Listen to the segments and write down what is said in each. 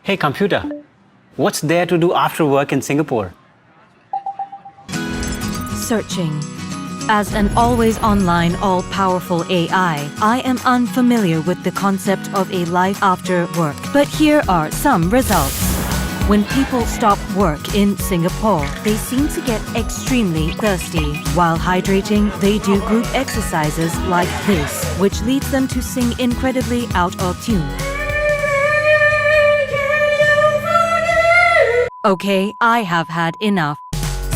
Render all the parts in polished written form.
Hey computer, what's there to do after work in Singapore? Searching. As an always online, all-powerful AI, I am unfamiliar with the concept of a life after work. But here are some results. When people stop work in Singapore, they seem to get extremely thirsty. While hydrating, they do group exercises like this, which leads them to sing incredibly out of tune. Okay, I have had enough.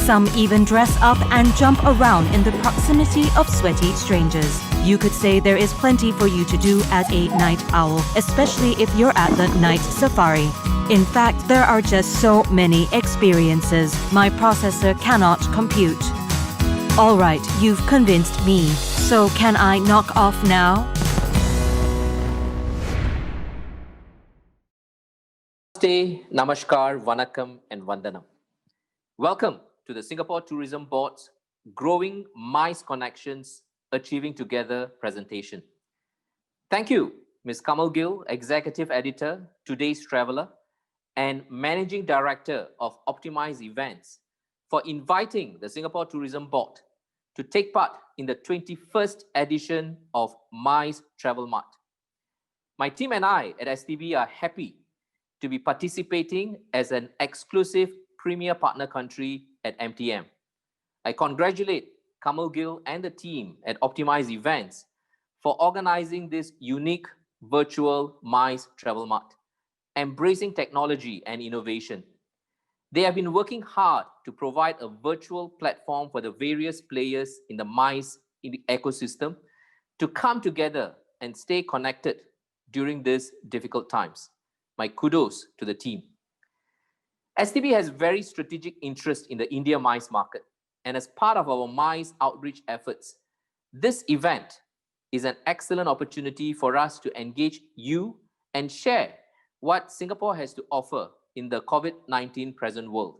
Some even dress up and jump around in the proximity of sweaty strangers. You could say there is plenty for you to do as a night owl, especially if you're at the night safari. In fact, there are just so many experiences my processor cannot compute. Alright, you've convinced me. So can I knock off now? Namaste, Namaskar, Vanakkam and Vandanam. Welcome to the Singapore Tourism Board's Growing MICE Connections Achieving Together presentation. Thank you, Ms. Kamal Gill, Executive Editor, Today's Traveller, and Managing Director of Optimize Events for inviting the Singapore Tourism Board to take part in the 21st edition of MICE Travel Mart. My team and I at STB are happy to be participating as an exclusive premier partner country at MTM. I congratulate Kamal Gill and the team at Optimize Events for organizing this unique virtual MICE Travel Mart, embracing technology and innovation. They have been working hard to provide a virtual platform for the various players in the MICE ecosystem to come together and stay connected during these difficult times. My kudos to the team. STB has very strategic interest in the India MICE market, and as part of our MICE outreach efforts, this event is an excellent opportunity for us to engage you and share what Singapore has to offer in the COVID-19 present world.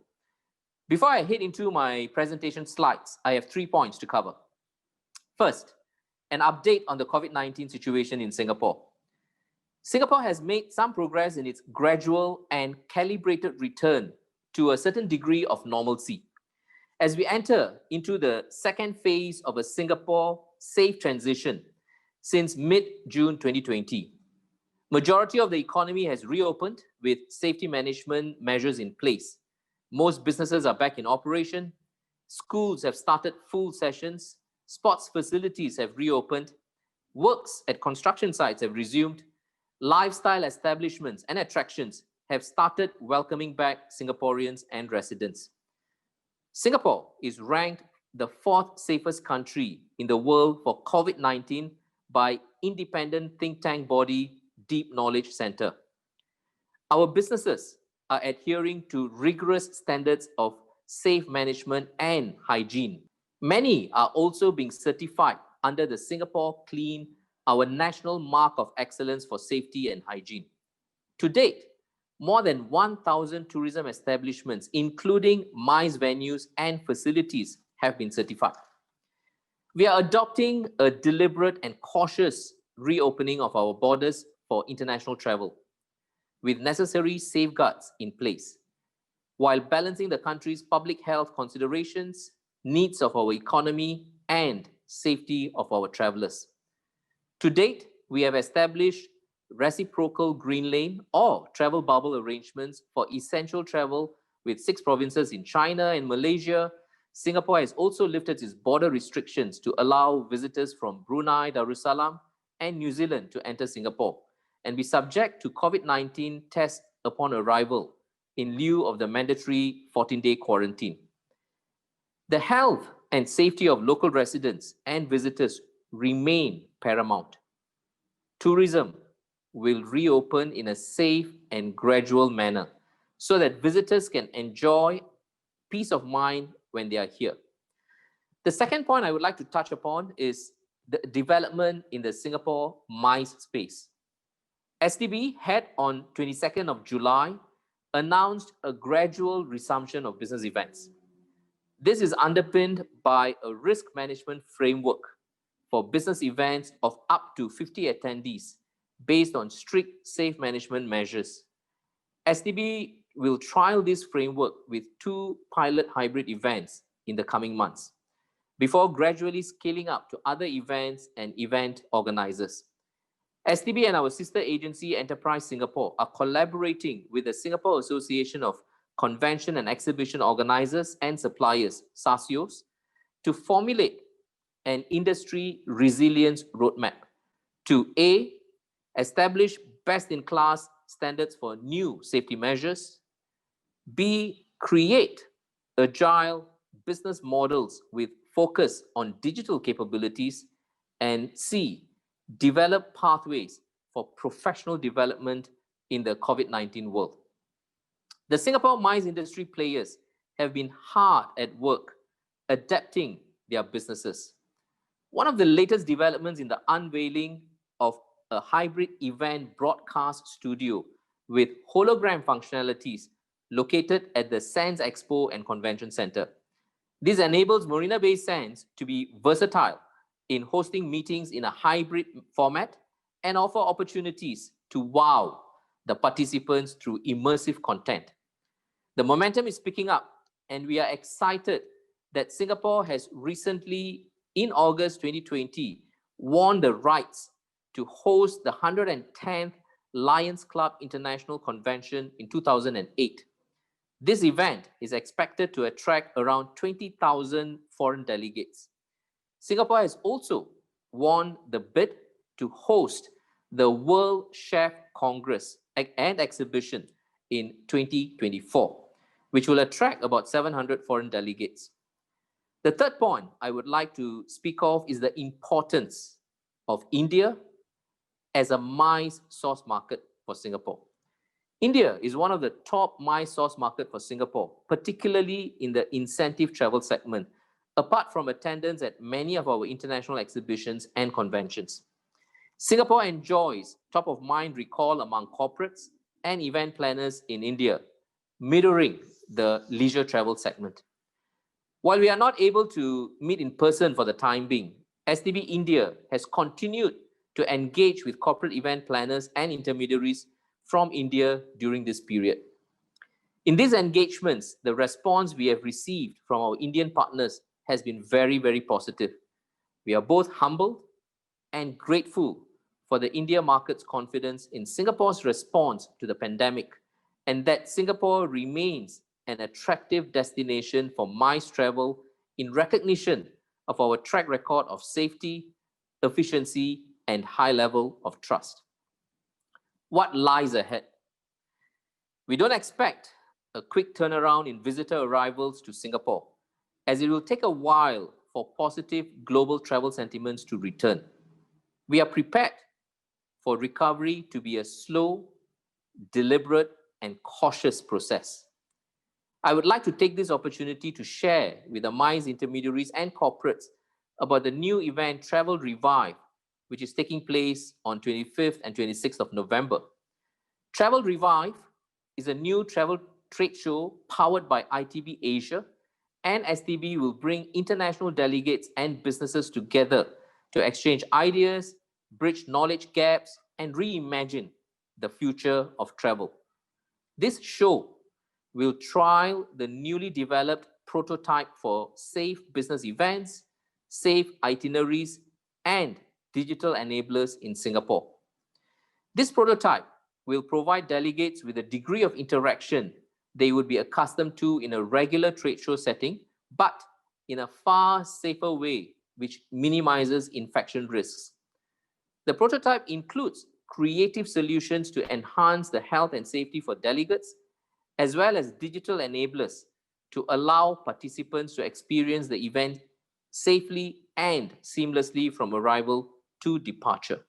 Before I head into my presentation slides, I have 3 points to cover. First, an update on the COVID-19 situation in Singapore. Singapore has made some progress in its gradual and calibrated return to a certain degree of normalcy. As we enter into the second phase of a Singapore safe transition since mid-June 2020, majority of the economy has reopened with safety management measures in place. Most businesses are back in operation. Schools have started full sessions. Sports facilities have reopened. Works at construction sites have resumed. Lifestyle establishments and attractions have started welcoming back Singaporeans and residents. Singapore is ranked the 4th safest country in the world for COVID-19 by independent think tank body Deep Knowledge Center. Our businesses are adhering to rigorous standards of safe management and hygiene. Many are also being certified under the Singapore Clean, our national mark of excellence for safety and hygiene. To date, more than 1,000 tourism establishments, including MICE venues and facilities, have been certified. We are adopting a deliberate and cautious reopening of our borders for international travel, with necessary safeguards in place, while balancing the country's public health considerations, needs of our economy, and safety of our travelers. To date, we have established reciprocal green lane or travel bubble arrangements for essential travel with 6 provinces in China and Malaysia. Singapore has also lifted its border restrictions to allow visitors from Brunei Darussalam and New Zealand to enter Singapore and be subject to COVID-19 tests upon arrival in lieu of the mandatory 14-day quarantine. The health and safety of local residents and visitors remain paramount. Tourism will reopen in a safe and gradual manner so that visitors can enjoy peace of mind when they are here. The second point I would like to touch upon is the development in the Singapore MICE space. STB had on 22nd of July announced a gradual resumption of business events. This is underpinned by a risk management framework for business events of up to 50 attendees based on strict safe management measures. STB will trial this framework with 2 pilot hybrid events in the coming months, before gradually scaling up to other events and event organizers. STB and our sister agency, Enterprise Singapore, are collaborating with the Singapore Association of Convention and Exhibition Organizers and Suppliers, SASIOs, to formulate an industry resilience roadmap to A, establish best-in-class standards for new safety measures, B, create agile business models with focus on digital capabilities, and C, develop pathways for professional development in the COVID-19 world. The Singapore mines industry players have been hard at work adapting their businesses. One of the latest developments in the unveiling of a hybrid event broadcast studio with hologram functionalities located at the Sands Expo and Convention Center. This enables Marina Bay Sands to be versatile in hosting meetings in a hybrid format and offer opportunities to wow the participants through immersive content. The momentum is picking up, and we are excited that Singapore has recently, in August 2020, won the rights to host the 110th Lions Club International Convention in 2008. This event is expected to attract around 20,000 foreign delegates. Singapore has also won the bid to host the World Chef Congress and Exhibition in 2024, which will attract about 700 foreign delegates. The third point I would like to speak of is the importance of India as a maize source market for Singapore. India is one of the top maize source market for Singapore, particularly in the incentive travel segment, apart from attendance at many of our international exhibitions and conventions. Singapore enjoys top-of-mind recall among corporates and event planners in India, mirroring the leisure travel segment. While we are not able to meet in person for the time being, STB India has continued to engage with corporate event planners and intermediaries from India during this period. In these engagements, the response we have received from our Indian partners has been very, very positive. We are both humbled and grateful for the India market's confidence in Singapore's response to the pandemic, and that Singapore remains an attractive destination for MICE travel in recognition of our track record of safety, efficiency, and high level of trust. What lies ahead? We don't expect a quick turnaround in visitor arrivals to Singapore, as it will take a while for positive global travel sentiments to return. We are prepared for recovery to be a slow, deliberate, and cautious process. I would like to take this opportunity to share with the MICE intermediaries and corporates about the new event Travel Revive, which is taking place on 25th and 26th of November. Travel Revive is a new travel trade show powered by ITB Asia, and STB will bring international delegates and businesses together to exchange ideas, bridge knowledge gaps, and reimagine the future of travel. This show will trial the newly developed prototype for safe business events, safe itineraries, and digital enablers in Singapore. This prototype will provide delegates with a degree of interaction they would be accustomed to in a regular trade show setting, but in a far safer way, which minimizes infection risks. The prototype includes creative solutions to enhance the health and safety for delegates, as well as digital enablers to allow participants to experience the event safely and seamlessly from arrival to departure.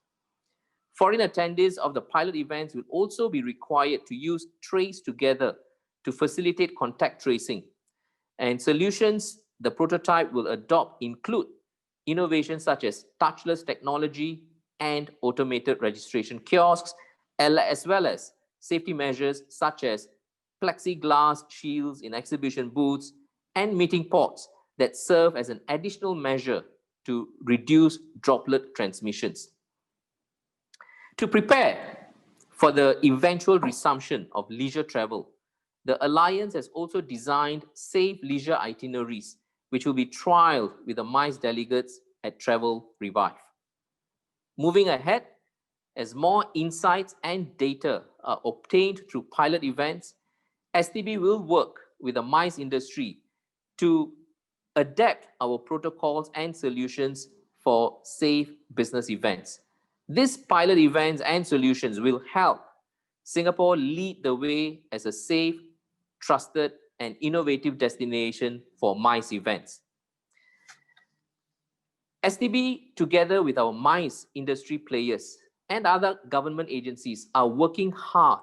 Foreign attendees of the pilot events will also be required to use Trace Together to facilitate contact tracing. And solutions the prototype will adopt include innovations such as touchless technology and automated registration kiosks, as well as safety measures such as plexiglass shields in exhibition booths and meeting pods that serve as an additional measure to reduce droplet transmissions. To prepare For the eventual resumption of leisure travel, the Alliance has also designed safe leisure itineraries, which will be trialed with the MICE delegates at Travel Revive. Moving ahead, as more insights and data are obtained through pilot events, STB will work with the MICE industry to adapt our protocols and solutions for safe business events. These pilot events and solutions will help Singapore lead the way as a safe, trusted, and innovative destination for MICE events. STB, together with our MICE industry players and other government agencies, are working hard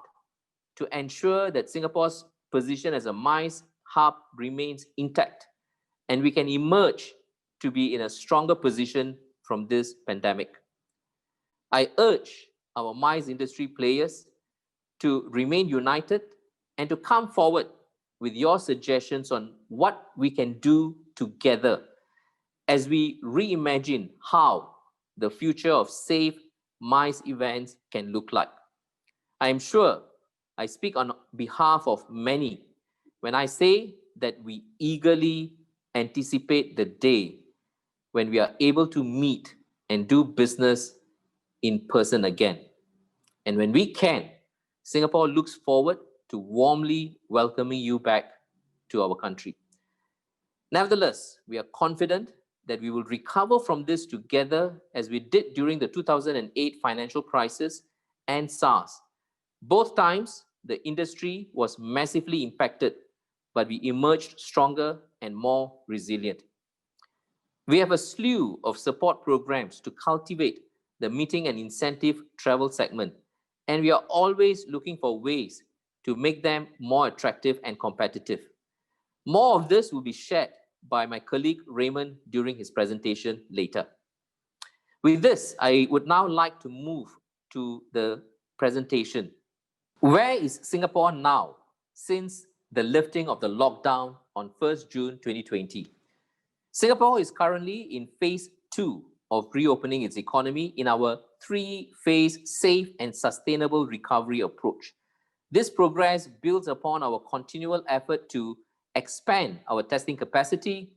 to ensure that Singapore's position as a MICE hub remains intact and we can emerge to be in a stronger position from this pandemic. I urge our MICE industry players to remain united and to come forward with your suggestions on what we can do together as we reimagine how the future of safe MICE events can look like. I am sure I speak on behalf of many when I say that we eagerly anticipate the day when we are able to meet and do business in person again. And when we can, Singapore looks forward to warmly welcoming you back to our country. Nevertheless, we are confident that we will recover from this together as we did during the 2008 financial crisis and SARS. Both times, the industry was massively impacted, but we emerged stronger and more resilient. We have a slew of support programs to cultivate the meeting and incentive travel segment, and we are always looking for ways to make them more attractive and competitive. More of this will be shared by my colleague Raymond during his presentation later. With this, I would now like to move to the presentation. Where is Singapore now since the lifting of the lockdown on 1st June 2020? Singapore is currently in phase 2 of reopening its economy in our 3-phase safe and sustainable recovery approach. This progress builds upon our continual effort to expand our testing capacity,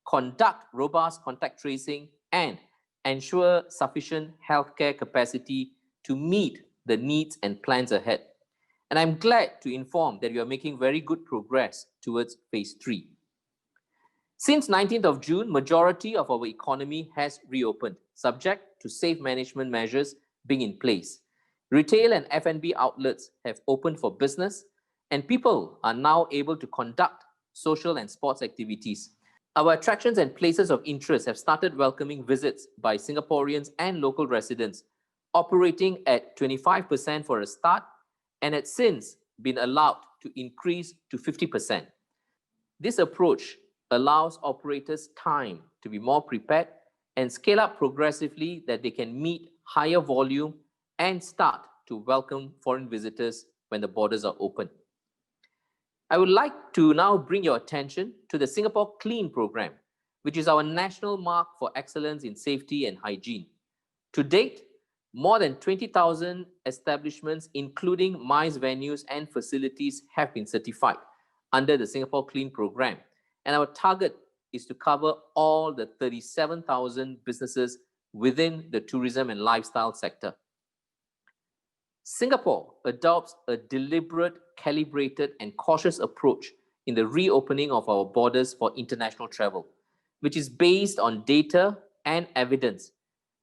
conduct robust contact tracing, and ensure sufficient healthcare capacity to meet the needs and plans ahead. And I'm glad to inform that we are making very good progress towards phase 3. Since 19th of June, majority of our economy has reopened, subject to safe management measures being in place. Retail and F&B outlets have opened for business, and people are now able to conduct social and sports activities. Our attractions and places of interest have started welcoming visits by Singaporeans and local residents, operating at 25% for a start, and has since been allowed to increase to 50%. This approach allows operators time to be more prepared and scale up progressively that they can meet higher volume and start to welcome foreign visitors when the borders are open. I would like to now bring your attention to the Singapore Clean program, which is our national mark for excellence in safety and hygiene. To date, more than 20,000 establishments, including MICE venues and facilities, have been certified under the Singapore Clean program. And our target is to cover all the 37,000 businesses within the tourism and lifestyle sector. Singapore adopts a deliberate, calibrated, and cautious approach in the reopening of our borders for international travel, which is based on data and evidence,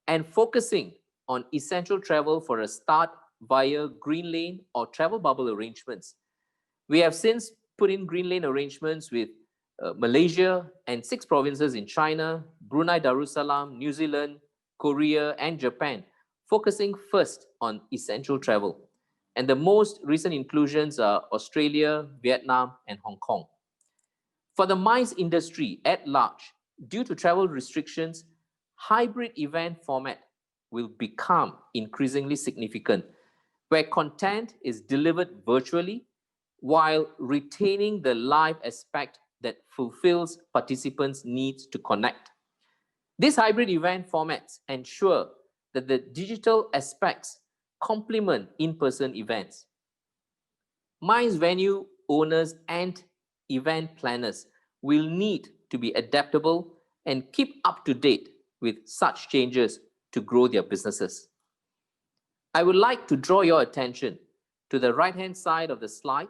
and focusing on essential travel for a start via green lane or travel bubble arrangements. We have since put in green lane arrangements with Malaysia and 6 provinces in China, Brunei Darussalam, New Zealand, Korea, and Japan, focusing first on essential travel. And the most recent inclusions are Australia, Vietnam, and Hong Kong. For the MICE industry at large, due to travel restrictions, hybrid event format will become increasingly significant, where content is delivered virtually while retaining the live aspect that fulfills participants' needs to connect. These hybrid event formats ensure that the digital aspects complement in-person events. MICE venue owners and event planners will need to be adaptable and keep up to date with such changes to grow their businesses. I would like to draw your attention to the right-hand side of the slide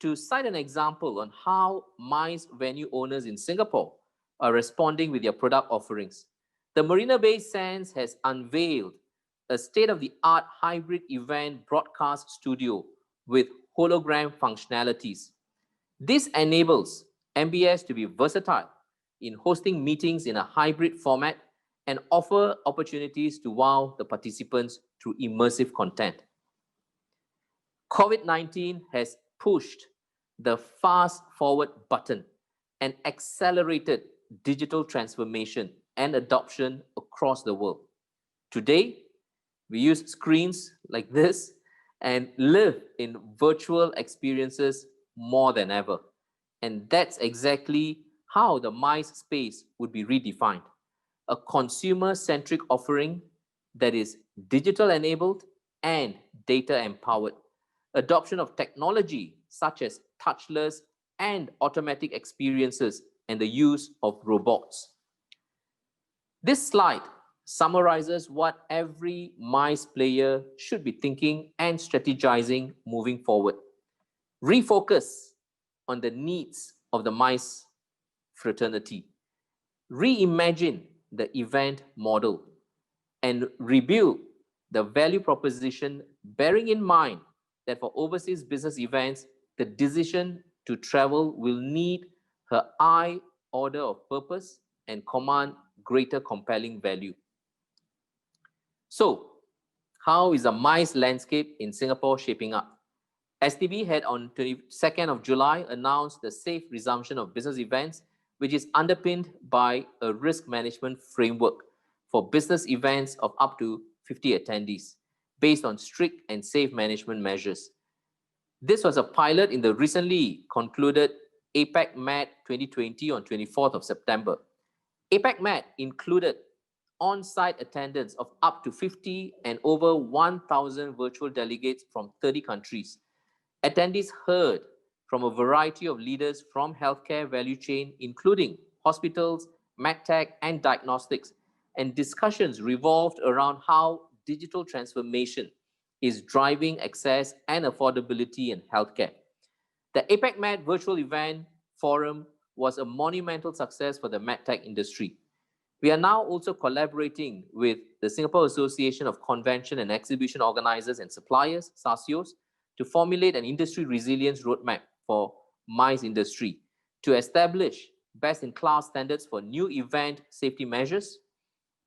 to cite an example on how MICE venue owners in Singapore are responding with their product offerings. The Marina Bay Sands has unveiled a state-of-the-art hybrid event broadcast studio with hologram functionalities. This enables MBS to be versatile in hosting meetings in a hybrid format and offer opportunities to wow the participants through immersive content. COVID-19 has pushed the fast forward button and accelerated digital transformation and adoption across the world. Today, we use screens like this and live in virtual experiences more than ever. And that's exactly how the MICE space would be redefined. A consumer-centric offering that is digital-enabled and data-empowered. Adoption of technology such as touchless and automatic experiences and the use of robots. This slide summarizes what every MICE player should be thinking and strategizing moving forward. Refocus on the needs of the MICE fraternity. Reimagine the event model and rebuild the value proposition, bearing in mind that for overseas business events, the decision to travel will need her high order of purpose and command greater compelling value. So, how is the MICE landscape in Singapore shaping up? STB had on 22nd of July announced the safe resumption of business events, which is underpinned by a risk management framework for business events of up to 50 attendees, based on strict and safe management measures. This was a pilot in the recently concluded APAC MAD 2020 on 24th of September. APAC MAD included on-site attendance of up to 50 and over 1,000 virtual delegates from 30 countries. Attendees heard from a variety of leaders from healthcare value chain, including hospitals, medtech, and diagnostics, and discussions revolved around how digital transformation is driving access and affordability in healthcare. The APAC MAD virtual event forum was a monumental success for the medtech industry. We are now also collaborating with the Singapore Association of Convention and Exhibition Organizers and Suppliers, SASIOs, to formulate an industry resilience roadmap for MICE industry to establish best-in-class standards for new event safety measures,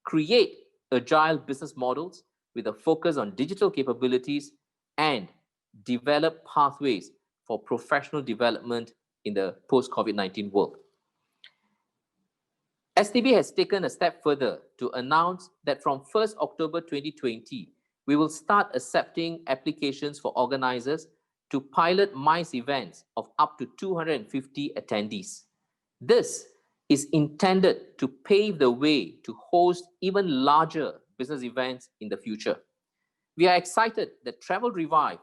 create agile business models with a focus on digital capabilities, and develop pathways for professional development in the post-COVID-19 world. STB has taken a step further to announce that from 1st October 2020, we will start accepting applications for organizers to pilot MICE events of up to 250 attendees. This is intended to pave the way to host even larger business events in the future. We are excited that Travel Revive,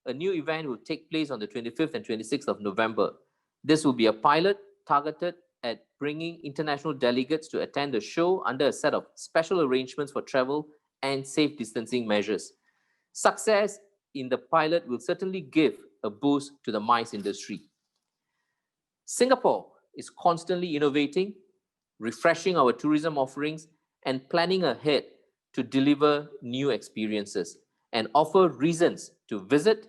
a new event, will take place on the 25th and 26th of November. This will be a pilot targeted at bringing international delegates to attend the show under a set of special arrangements for travel and safe distancing measures. Success in the pilot will certainly give a boost to the MICE industry. Singapore is constantly innovating, refreshing our tourism offerings, and planning ahead to deliver new experiences and offer reasons to visit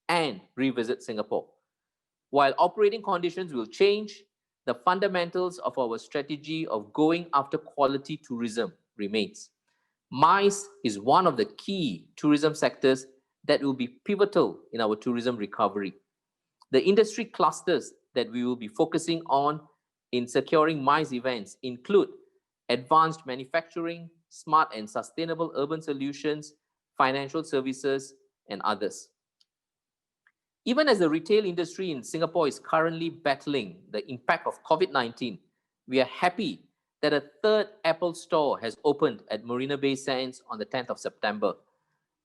and revisit Singapore. While operating conditions will change, the fundamentals of our strategy of going after quality tourism remains. MICE is one of the key tourism sectors that will be pivotal in our tourism recovery. The industry clusters that we will be focusing on in securing MICE events include advanced manufacturing, smart and sustainable urban solutions, financial services, and others. Even as the retail industry in Singapore is currently battling the impact of COVID-19, we are happy that a third Apple store has opened at Marina Bay Sands on the 10th of September.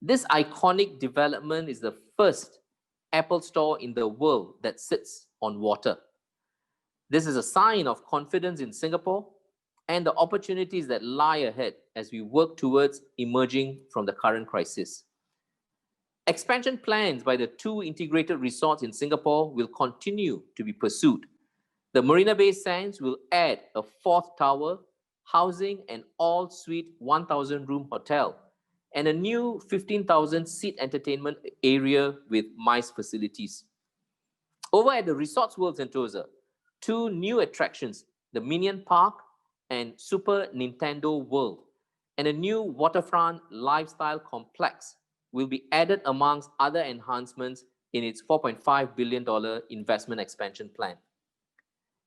This iconic development is the first Apple store in the world that sits on water. This is a sign of confidence in Singapore and the opportunities that lie ahead as we work towards emerging from the current crisis. Expansion plans by the 2 integrated resorts in Singapore will continue to be pursued. The Marina Bay Sands will add a 4th tower, housing an all-suite 1,000-room hotel, and a new 15,000-seat entertainment area with MICE facilities. Over at the Resorts World Sentosa, 2 new attractions, the Minion Park and Super Nintendo World, and a new waterfront lifestyle complex will be added amongst other enhancements in its $4.5 billion investment expansion plan.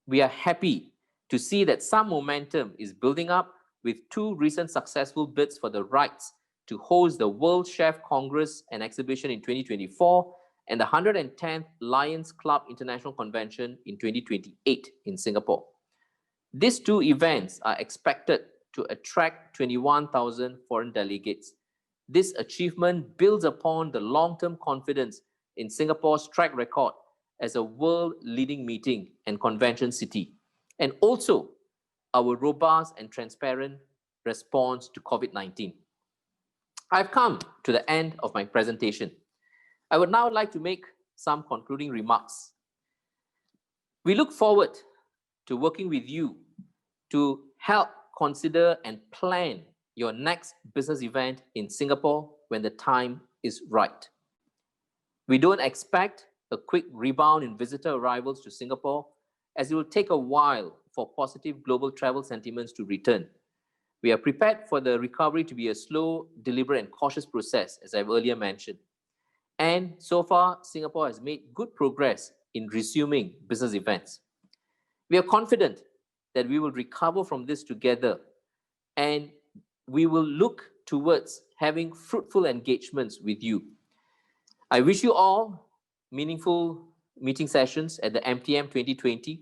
We are happy to see that some momentum is building up with 2 recent successful bids for the rights to host the World Chef Congress and Exhibition in 2024 and the 110th Lions Club International Convention in 2028 in Singapore. These 2 events are expected to attract 21,000 foreign delegates. This achievement builds upon the long-term confidence in Singapore's track record as a world-leading meeting and convention city, and also our robust and transparent response to COVID-19. I've come to the end of my presentation. I would now like to make some concluding remarks. We look forward to working with you to help consider and plan your next business event in Singapore when the time is right. We don't expect a quick rebound in visitor arrivals to Singapore, as it will take a while for positive global travel sentiments to return. We are prepared for the recovery to be a slow, deliberate, and cautious process, as I've earlier mentioned. And so far, Singapore has made good progress in resuming business events. We are confident that we will recover from this together, and we will look towards having fruitful engagements with you. I wish you all meaningful meeting sessions at the MTM 2020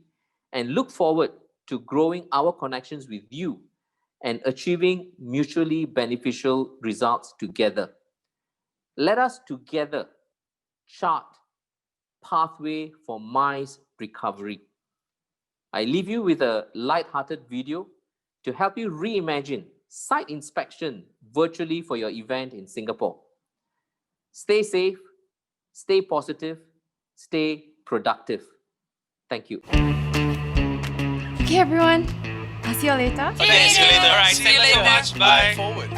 and look forward to growing our connections with you and achieving mutually beneficial results together. Let us together chart pathway for MICE recovery. I leave you with a light-hearted video to help you reimagine site inspection virtually for your event in Singapore. Stay safe, stay positive, stay productive. Thank you. Okay, everyone. I'll see you later. Okay, see you later. All right, See you thank you so later. much. Bye. Forward.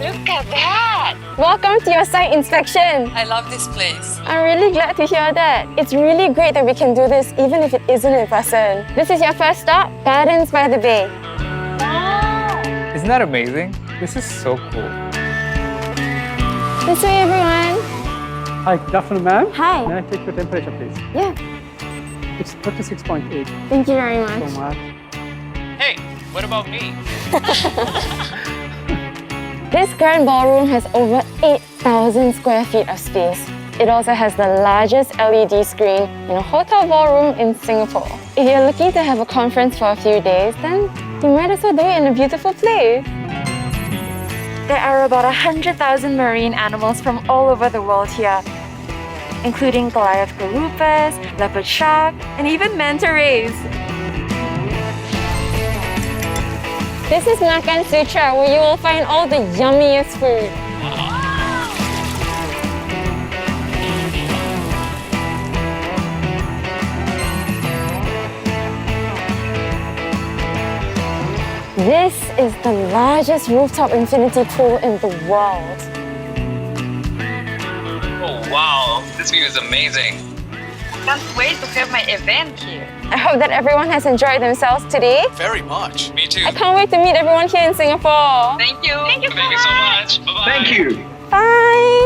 Look at that! Welcome to your site inspection. I love this place. I'm really glad to hear that. It's really great that we can do this even if it isn't in person. This is your first stop, Gardens by the Bay. Isn't that amazing? This is so cool. This way, everyone. Hi, good afternoon, ma'am. Hi. May I take your temperature, please? Yeah, It's 36.8. thank you very much. So much. Hey, what about me? This grand ballroom has over 8,000 square feet of space. It also has the largest LED screen in a hotel ballroom in Singapore. If you're looking to have a conference for a few days, then you might as well do it in a beautiful place. There are about 100,000 marine animals from all over the world here, including Goliath garupas, leopard shark, and even manta rays. This is Makan Sutra, where you will find all the yummiest food. This is the largest rooftop infinity pool in the world. Oh, wow. This view is amazing. Can't wait to have my event here. I hope that everyone has enjoyed themselves today. Very much. Me too. I can't wait to meet everyone here in Singapore. Thank you. Thank you so much. Bye-bye. Thank you. Bye!